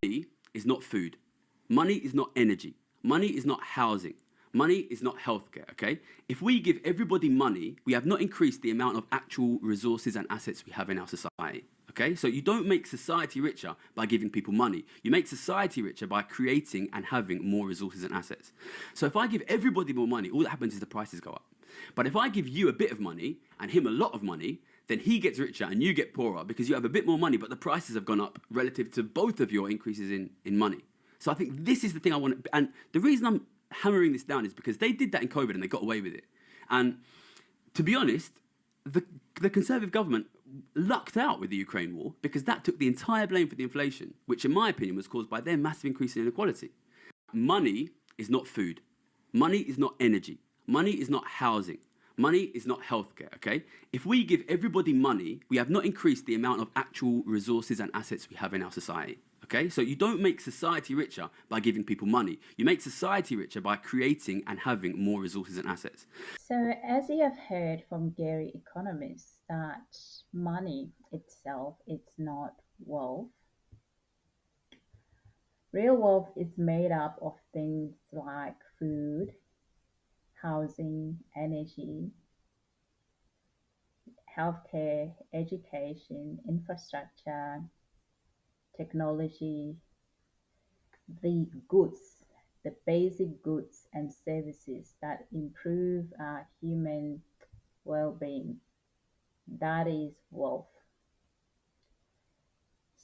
Money is not food. Money is not energy. Money is not housing. Money is not healthcare, okay? If we give everybody money, we have not increased the amount of actual resources and assets we have in our society, okay? So you don't make society richer by giving people money. You make society richer by creating and having more resources and assets. So if I give everybody more money, all that happens is the prices go up. But if I give you a bit of money and him a lot of money, then he gets richer and you get poorer because you have a bit more money, but the prices have gone up relative to both of your increases in money. So I think this is the thing I want, and the reason I'm hammering this down is because they did that in COVID and they got away with it. And to be honest, the Conservative government lucked out with the Ukraine war because that took the entire blame for the inflation, which in my opinion was caused by their massive increase in inequality. Money is not food. Money is not energy. Money is not housing. Money is not healthcare, okay? If we give everybody money, we have not increased the amount of actual resources and assets we have in our society, okay? So you don't make society richer by giving people money. You make society richer by creating and having more resources and assets. So, as you have heard from GaryEconomics, that money itself it's not wealth. Real wealth is made up of things like food, housing, energy, healthcare, education, infrastructure, technology, the goods, the basic goods and services that improve our human well being. That is wealth.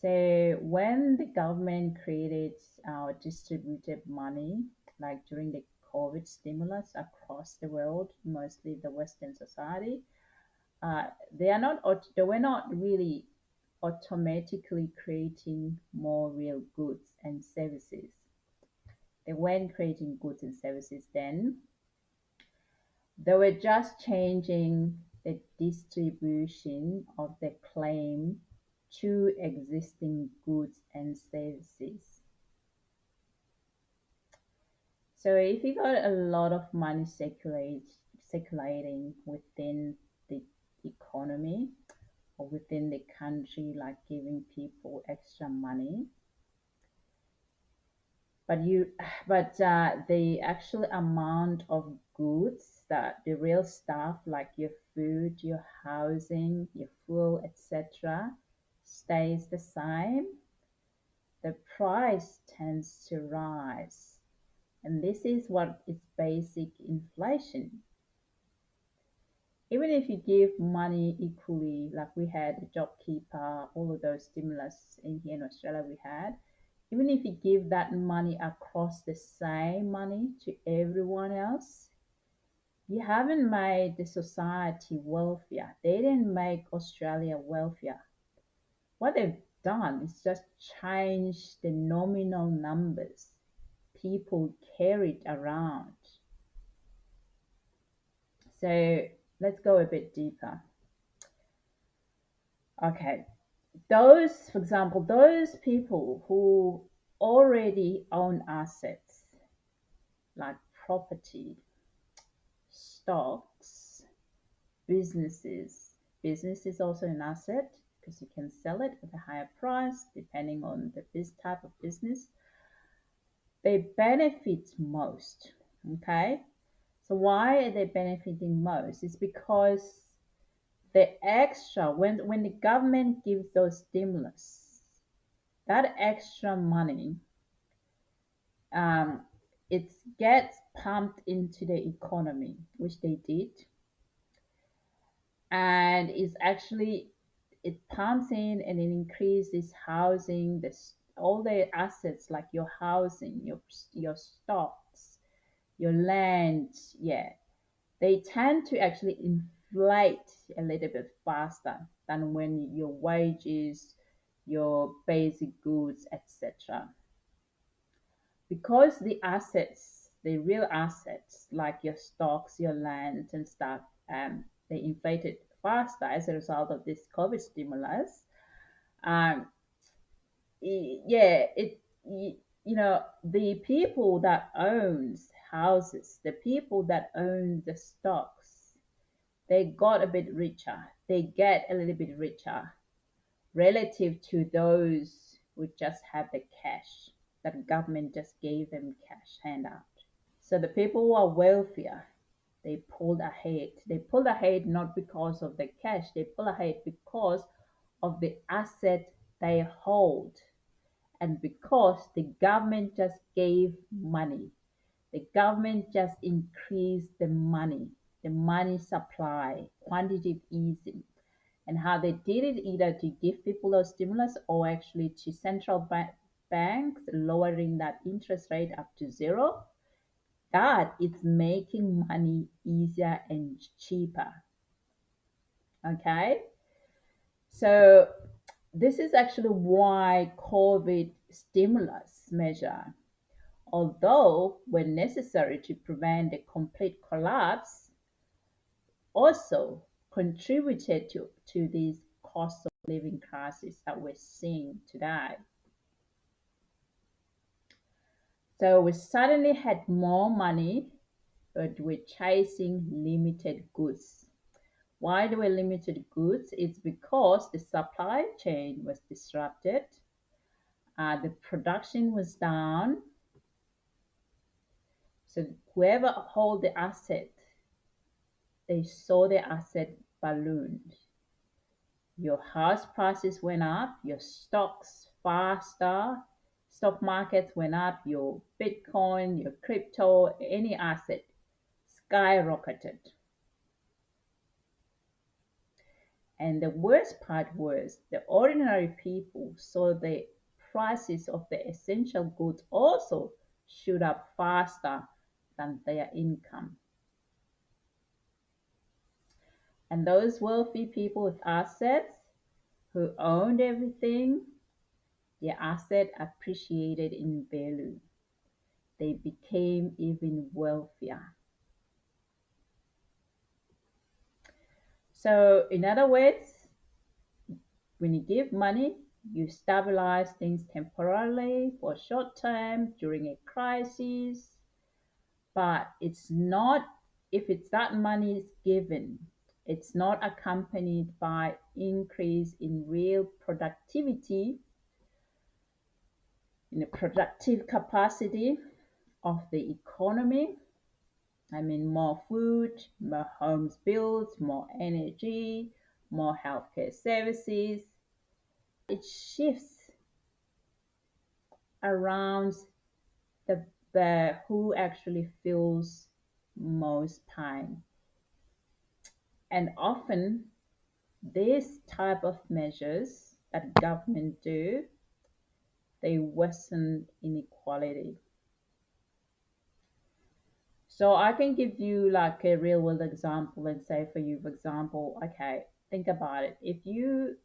So when the government created our distributed money, like during the COVID stimulus across the world, mostly the Western society, they were not really automatically creating more real goods and services. They weren't creating goods and services then. They were just changing the distribution of the claim to existing goods and services. So if you got a lot of money circulating within the economy or within the country, like giving people extra money, but you but the actual amount of goods, that the real stuff like your food, your housing, your fuel, etc., stays the same, the price tends to rise. And this is what is basic inflation. Even if you give money equally, like we had a JobKeeper, all of those stimulus in here in Australia we had, even if you give that money across the same money to everyone else, you haven't made the society wealthier. They didn't make Australia wealthier. What they've done is just change the nominal numbers people carried around. So let's go a bit deeper. Okay, those, for example, those people who already own assets like property, stocks, businesses. Business is also an asset because you can sell it at a higher price depending on the this type of business. They benefit most. Okay, so why are they benefiting most? It's because the extra when the government gives those stimulus, that extra money, um, it gets pumped into the economy, which they did, and is actually it pumps in and it increases housing, this all the assets like your housing, your stocks, your land, yeah, they tend to actually inflate a little bit faster than when your wages, your basic goods, etc. Because the assets, the real assets like your stocks, your land and stuff, they inflated faster as a result of this COVID stimulus. Um, yeah, the people that owns houses, the people that own the stocks, they got a bit richer. They get a little bit richer. relative to those who just have the cash, that the government just gave them cash handout. So the people who are wealthier, they pulled ahead. They pulled ahead not because of the cash, they pulled ahead because of the asset they hold and because the government just gave money. The government just increased the money supply, quantitative easing. And how they did it, either to give people a stimulus or actually to banks lowering that interest rate up to zero. That is making money easier and cheaper. Okay, so this is actually why COVID stimulus measure, although were necessary to prevent a complete collapse, also contributed to these cost of living crisis that we're seeing today. So we suddenly had more money, but we're chasing limited goods. Why there were limited goods? It's because the supply chain was disrupted, the production was down. So whoever hold the asset, they saw the asset ballooned. Your house prices went up, your stocks faster, stock markets went up, your Bitcoin, your crypto, any asset skyrocketed. And the worst part was the ordinary people saw the prices of the essential goods also shoot up faster than their income. And those wealthy people with assets who owned everything, their asset appreciated in value. They became even wealthier. So, in other words, when you give money, you stabilize things temporarily for a short time during a crisis, but it's not, if it's that money is given, it's not accompanied by increase in real productivity, in the productive capacity of the economy. I mean, more food, more homes built, more energy, more healthcare services. It shifts around the who actually feels most pain. And often these type of measures that government do, they worsen inequality. So I can give you like a real world example and say for you, for example, okay, think about it. If you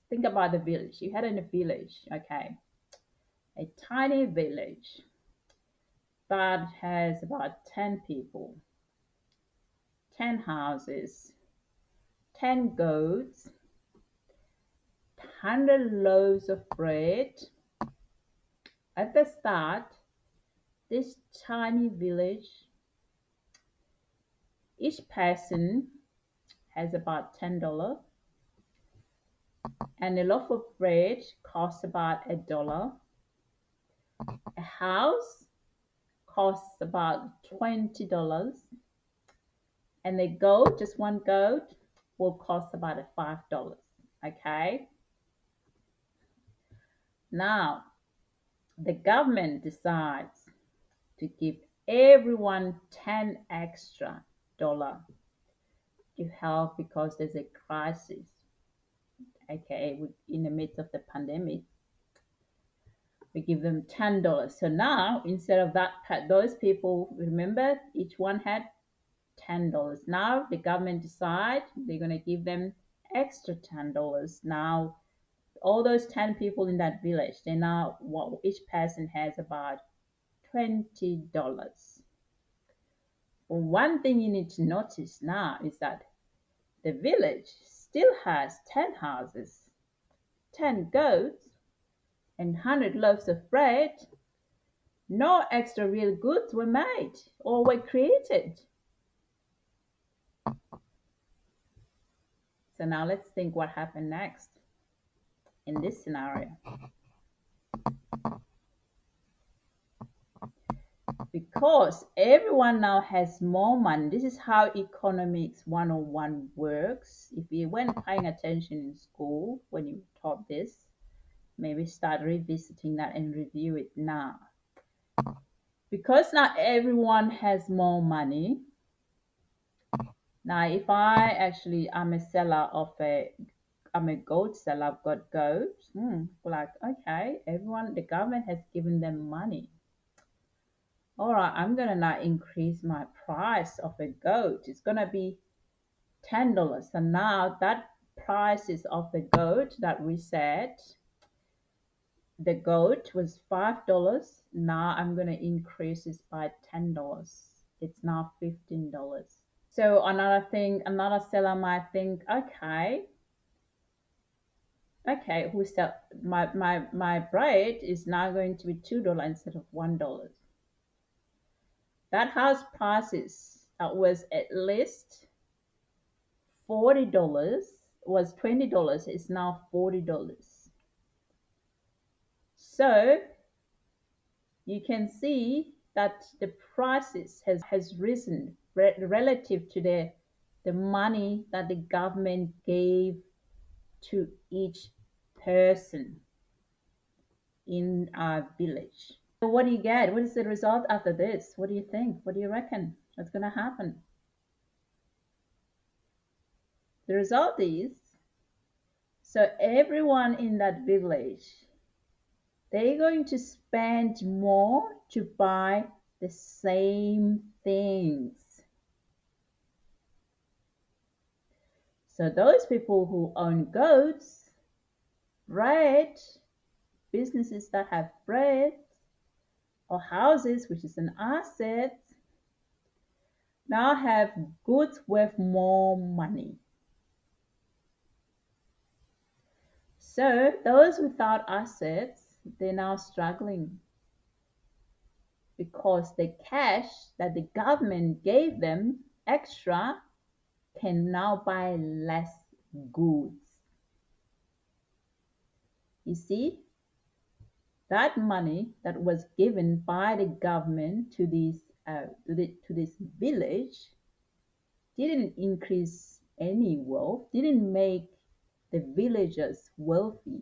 think about the village, you had in a village, okay, a tiny village that has about 10 people, 10 houses, 10 goats, 100 loaves of bread. At the start, this tiny village, each person has about $10, and a loaf of bread costs about $1. A house costs about $20, and a goat, just one goat, will cost about $5. Okay, now the government decides to give everyone 10 extra dollar to help because there's a crisis, aka in the midst of the pandemic. We give them $10. So now instead of that, those people, remember, each one had $10. Now the government decide they're going to give them extra $10. Now all those 10 people in that village, they now, well, each person has about $20. One thing you need to notice now is that the village still has 10 houses, 10 goats, and 100 loaves of bread. No extra real goods were made or were created. So now let's think what happened next in this scenario. Because everyone now has more money. This is how economics 101 works. If you weren't paying attention in school when you taught this, maybe start revisiting that and review it now. Because now everyone has more money. Now, if I'm a seller I'm a goat seller, I've got goats. Like, okay, the government has given them money. All right, I'm gonna now increase my price of a goat. It's gonna be $10. So now that price is of the goat that we said the goat was $5. Now I'm gonna increase this by $10. It's now $15. So another seller might think, okay, who sell my bread is now going to be $2 instead of $1. That house prices that was at least $40 was $20 is now $40. So you can see that the prices has risen relative to the money that the government gave to each person in our village. So what do you get? What is the result after this? What do you think? What do you reckon? What's going to happen? The result is, so everyone in that village, they're going to spend more to buy the same things. So those people who own goats, bread, businesses that have bread, or houses, which is an asset, now have goods worth more money. So those without assets, they're now struggling because the cash that the government gave them extra can now buy less goods. You see, that money that was given by the government to this village didn't increase any wealth, didn't make the villagers wealthy.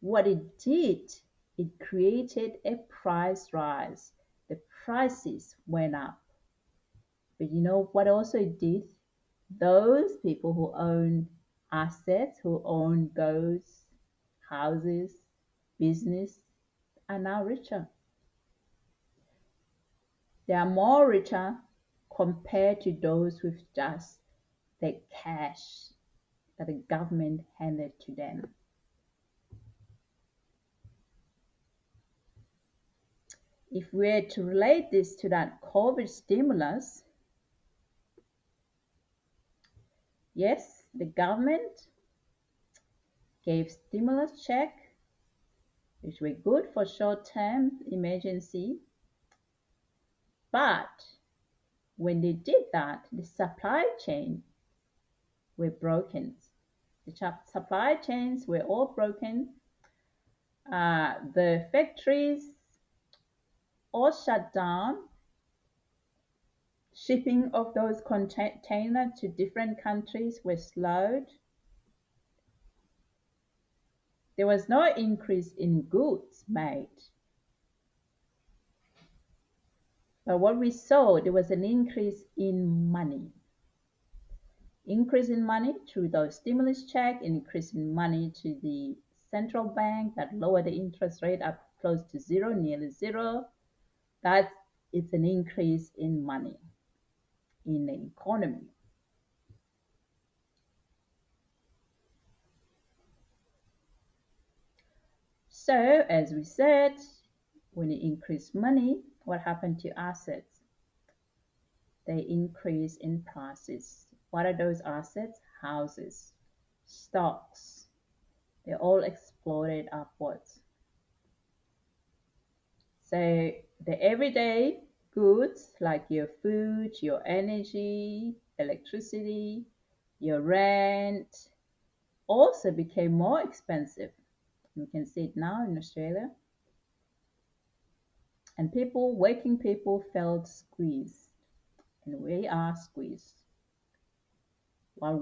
What it did, it created a price rise. The prices went up. But you know what also it did? Those people who own assets, who own goats, houses, business, are now richer. They are more richer compared to those with just the cash that the government handed to them. If we were to relate this to that COVID stimulus, yes, the government gave stimulus check, which were good for short-term emergency, but when they did that, the supply chain were broken. The supply chains were all broken. The factories all shut down. Shipping of those containers to different countries were slowed. There was no increase in goods made. But what we saw, there was an increase in money. Increase in money through those stimulus check, increase in money to the central bank that lowered the interest rate up close to zero, nearly zero. That it's an increase in money in the economy. So, as we said, when you increase money, what happened to assets? They increase in prices. What are those assets? Houses, stocks. They all exploded upwards. So the everyday goods like your food, your energy, electricity, Your rent also became more expensive. You can see it now in Australia. And working people felt squeezed, and we are squeezed. While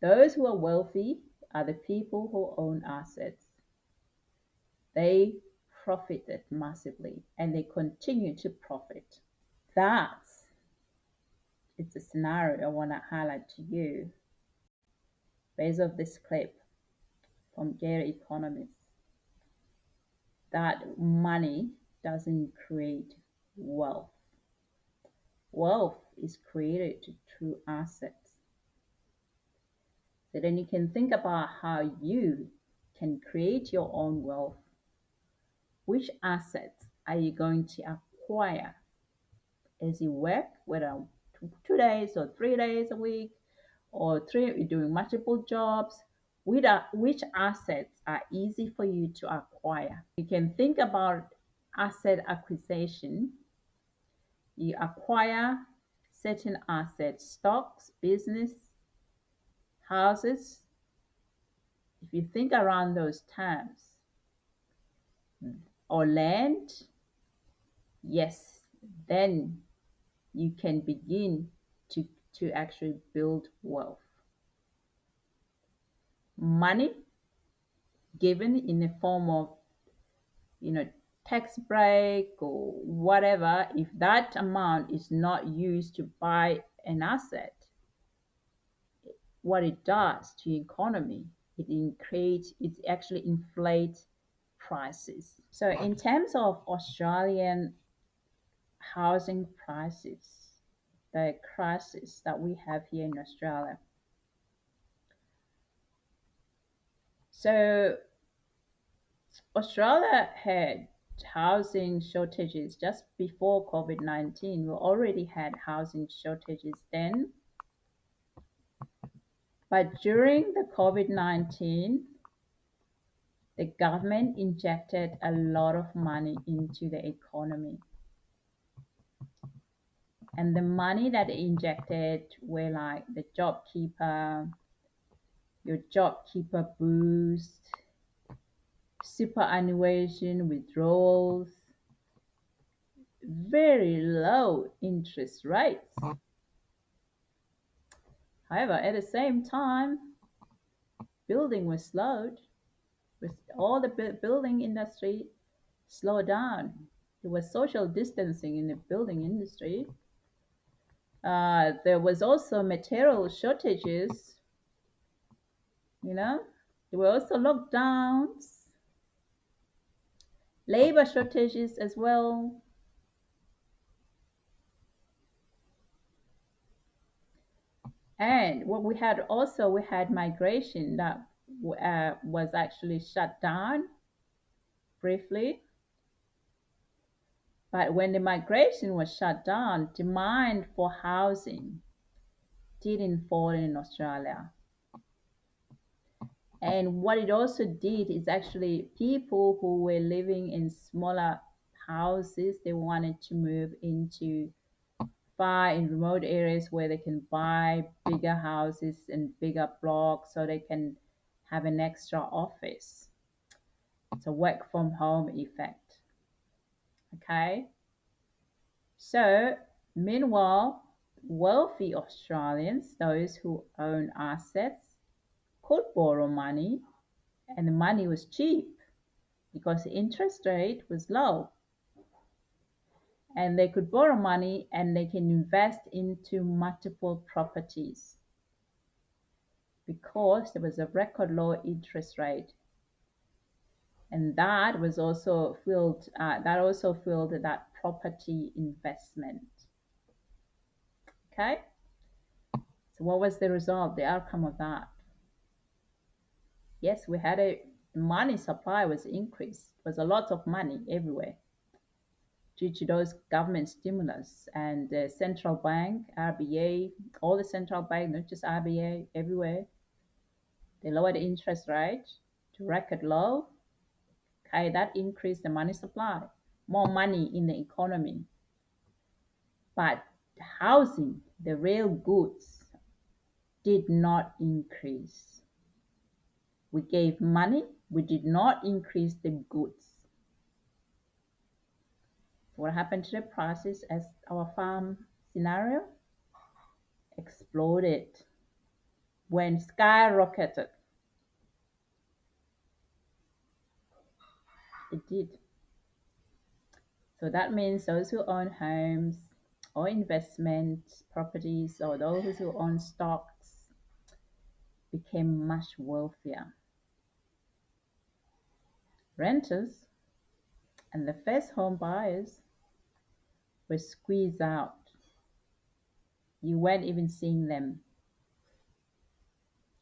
those who are wealthy are the people who own assets. They profited massively and they continue to profit. That's it's a scenario I want to highlight to you based off this clip from GaryEconomics, that money doesn't create wealth. Wealth is created through assets. So then you can think about how you can create your own wealth. Which assets are you going to acquire as you work, whether 2 days or 3 days a week, or you're doing multiple jobs? Which assets are easy for you to acquire? You can think about asset acquisition. You acquire certain assets, stocks, business, houses. If you think around those terms, or land, yes, then you can begin to actually build wealth. Money given in the form of, you know, tax break or whatever, if that amount is not used to buy an asset, what it does to the economy, it actually inflates prices. So in terms of Australian housing prices, the crisis that we have here in Australia. So Australia had housing shortages just before COVID-19. We already had housing shortages then. But during the COVID-19, the government injected a lot of money into the economy. And the money that they injected were like the your JobKeeper boost, superannuation withdrawals, very low interest rates. However, at the same time, building was slowed, with all the building industry slowed down. There was social distancing in the building industry. There was also material shortages, there were also lockdowns, labor shortages as well. And what we had migration that was actually shut down briefly. But when the migration was shut down, demand for housing didn't fall in Australia. And what it also did is actually people who were living in smaller houses, they wanted to move into far in remote areas where they can buy bigger houses and bigger blocks so they can have an extra office. It's a work from home effect. Okay. So, meanwhile, wealthy Australians, those who own assets, could borrow money, and the money was cheap because the interest rate was low. And they could borrow money and they can invest into multiple properties because there was a record low interest rate. And that also fueled that property investment. Okay. So what was the result, the outcome of that? Yes, we had a money supply was increased. There was a lot of money everywhere due to those government stimulus and the central bank, RBA, all the central bank, not just RBA, everywhere. They lowered the interest rate to record low. Okay, that increased the money supply, more money in the economy. But the housing, the real goods, did not increase. We gave money, we did not increase the goods. What happened to the prices as our farm scenario? Exploded, went skyrocketed. It did. So that means those who own homes or investment properties or those who own stocks became much wealthier. Renters and the first home buyers were squeezed out. You weren't even seeing them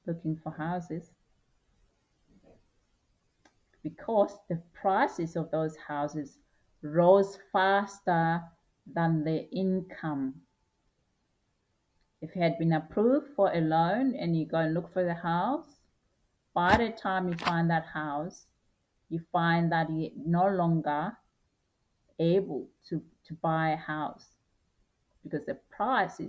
looking for houses because the prices of those houses rose faster than the income. If you had been approved for a loan and you go and look for the house, by the time you find that house, you find that you're no longer able to buy a house because the price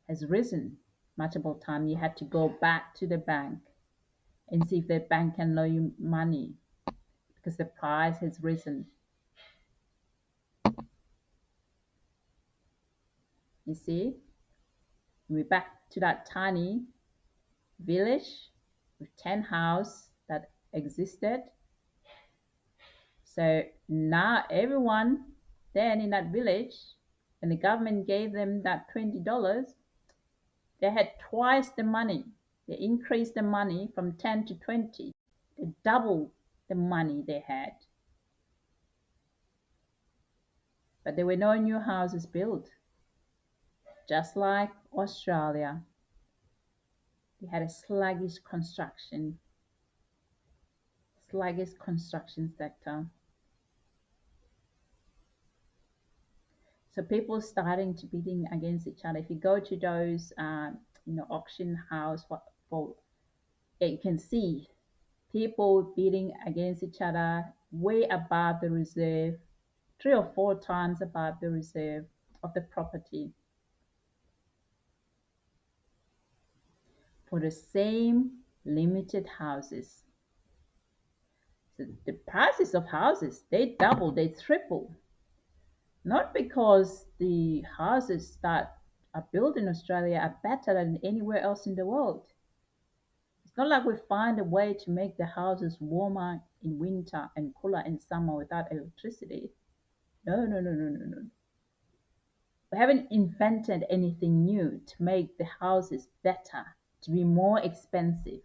has risen multiple times. You had to go back to the bank and see if the bank can loan you money because the price has risen. You see, we're back to that tiny village with 10 houses that existed. So now everyone then in that village, when the government gave them that $20, they had twice the money. They increased the money from 10 to 20. They doubled the money they had. But there were no new houses built. Just like Australia, they had a sluggish construction sector. So people starting to bidding against each other. If you go to those, auction house for you can see people bidding against each other way above the reserve, 3 or 4 times above the reserve of the property for the same limited houses. So the prices of houses, they double, they triple. Not because the houses that are built in Australia are better than anywhere else in the world. It's not like we find a way to make the houses warmer in winter and cooler in summer without electricity. No, no, no, no, no, no. We haven't invented anything new to make the houses better, to be more expensive.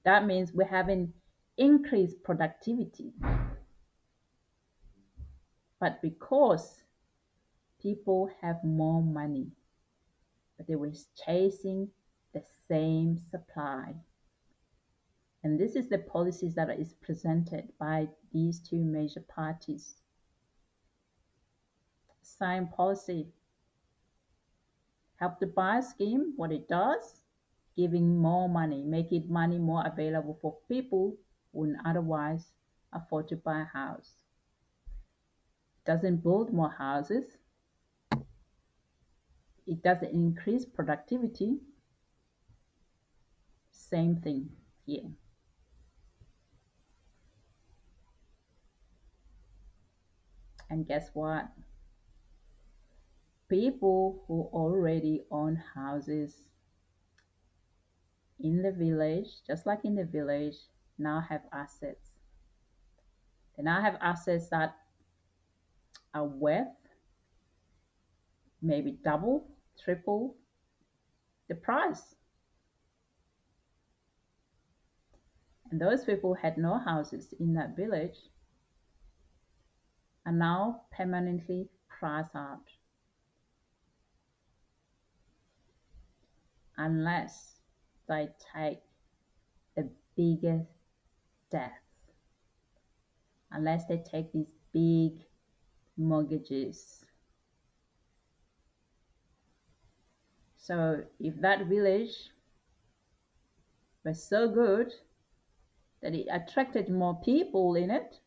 That means we haven't increased productivity. But because people have more money, but they were chasing the same supply. And this is the policies that is presented by these two major parties. Same policy. Help to Buy scheme, what it does, giving more money, making money more available for people who wouldn't otherwise afford to buy a house. It doesn't build more houses. It doesn't increase productivity. Same thing here. And guess what? People who already own houses in the village, just like in the village, now have assets. They now have assets that are worth maybe double, triple the price. And those people who had no houses in that village are now permanently priced out unless they take a bigger debt, unless they take these big mortgages. So if that village was so good that it attracted more people in it,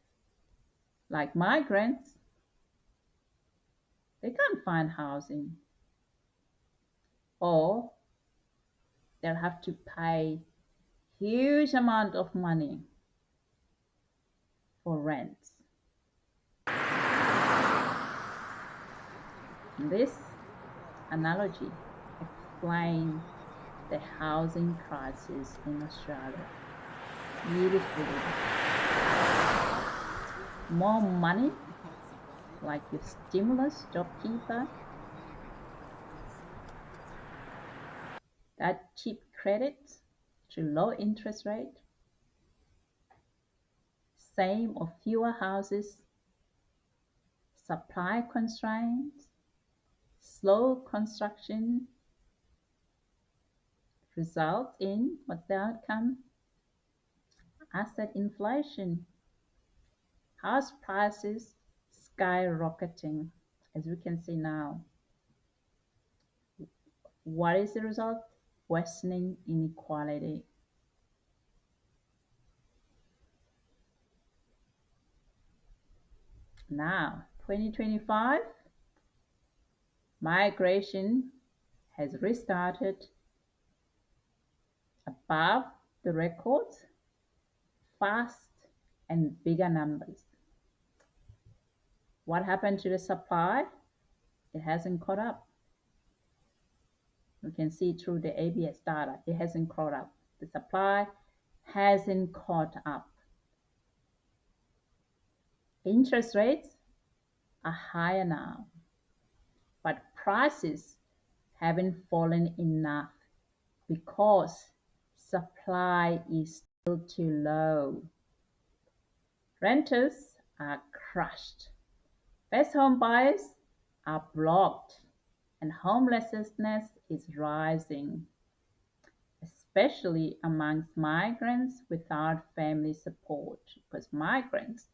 like migrants, they can't find housing, or they'll have to pay huge amount of money for rent. This analogy explains the housing crisis in Australia beautifully. More money, like your stimulus, JobKeeper, that cheap credit to low interest rate, same or fewer houses, supply constraints, slow construction, result in what's the outcome? Asset inflation, house prices skyrocketing, as we can see now. What is the result? Worsening inequality. Now, 2025, migration has restarted above the records, fast and bigger numbers. What happened to the supply? It hasn't caught up. You can see through the ABS data, it hasn't caught up. The supply hasn't caught up. Interest rates are higher now, but prices haven't fallen enough because supply is still too low. Renters are crushed. First home buyers are blocked, and homelessness is rising, especially amongst migrants without family support, because migrants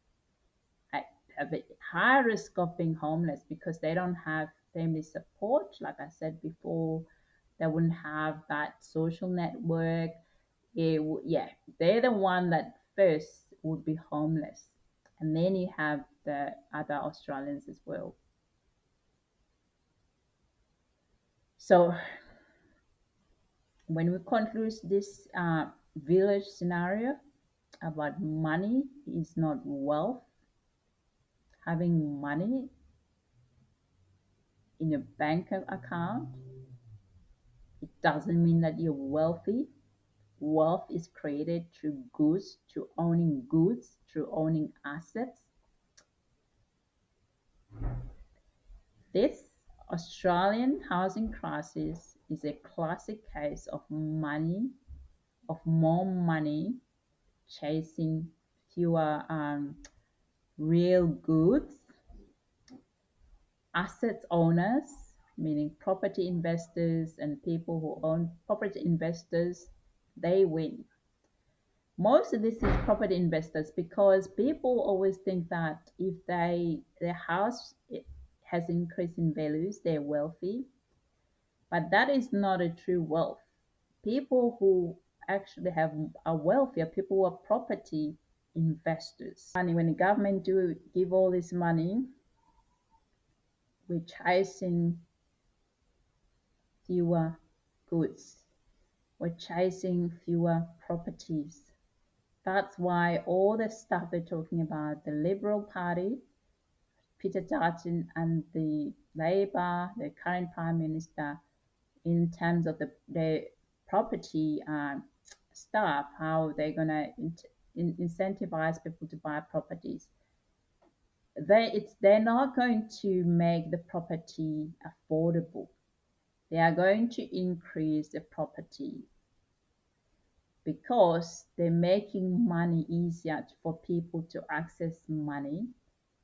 have a high risk of being homeless because they don't have family support. Like I said before, they wouldn't have that social network. Yeah, they're the one that first would be homeless, and then you have the other Australians as well. So when we conclude this village scenario about money is not wealth, having money in your bank account, it doesn't mean that you're wealthy. Wealth is created through goods, through owning assets. This Australian housing crisis is a classic case of more money chasing fewer real goods. Assets owners, meaning property investors and people who own property investors, they win. Most of this is property investors because people always think that if their house has increased in values, they're wealthy, but that is not a true wealth. People who actually are wealthy are people who are property investors. And when the government do give all this money, we're chasing fewer goods. We're chasing fewer properties. That's why all the stuff they're talking about, the Liberal Party, Peter Dutton, and the Labour, the current Prime Minister, in terms of the property stuff, how they're going to incentivize people to buy properties. They're not going to make the property affordable. They are going to increase the property because they're making money easier for people to access money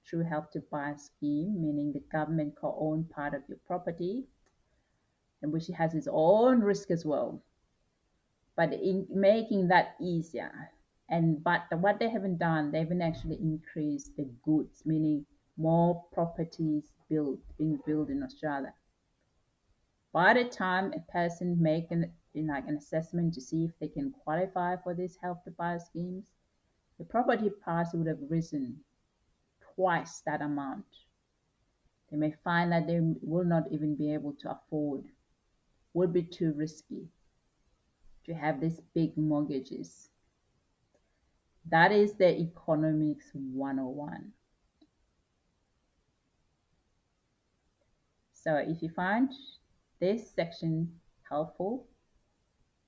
through Help to Buy scheme, meaning the government co-own part of your property, and which has its own risk as well. But in making that easier, but what they haven't done, they haven't actually increased the goods, meaning more properties being built in Australia. By the time a person make an assessment to see if they can qualify for these Help to Buy schemes, the property price would have risen twice that amount. They may find that they will not even be able to afford, would be too risky to have these big mortgages. That is the economics 101. So if you find this section helpful,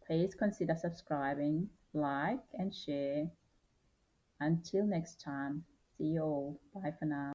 please consider subscribing, like, and share. Until next time, see you all. Bye for now.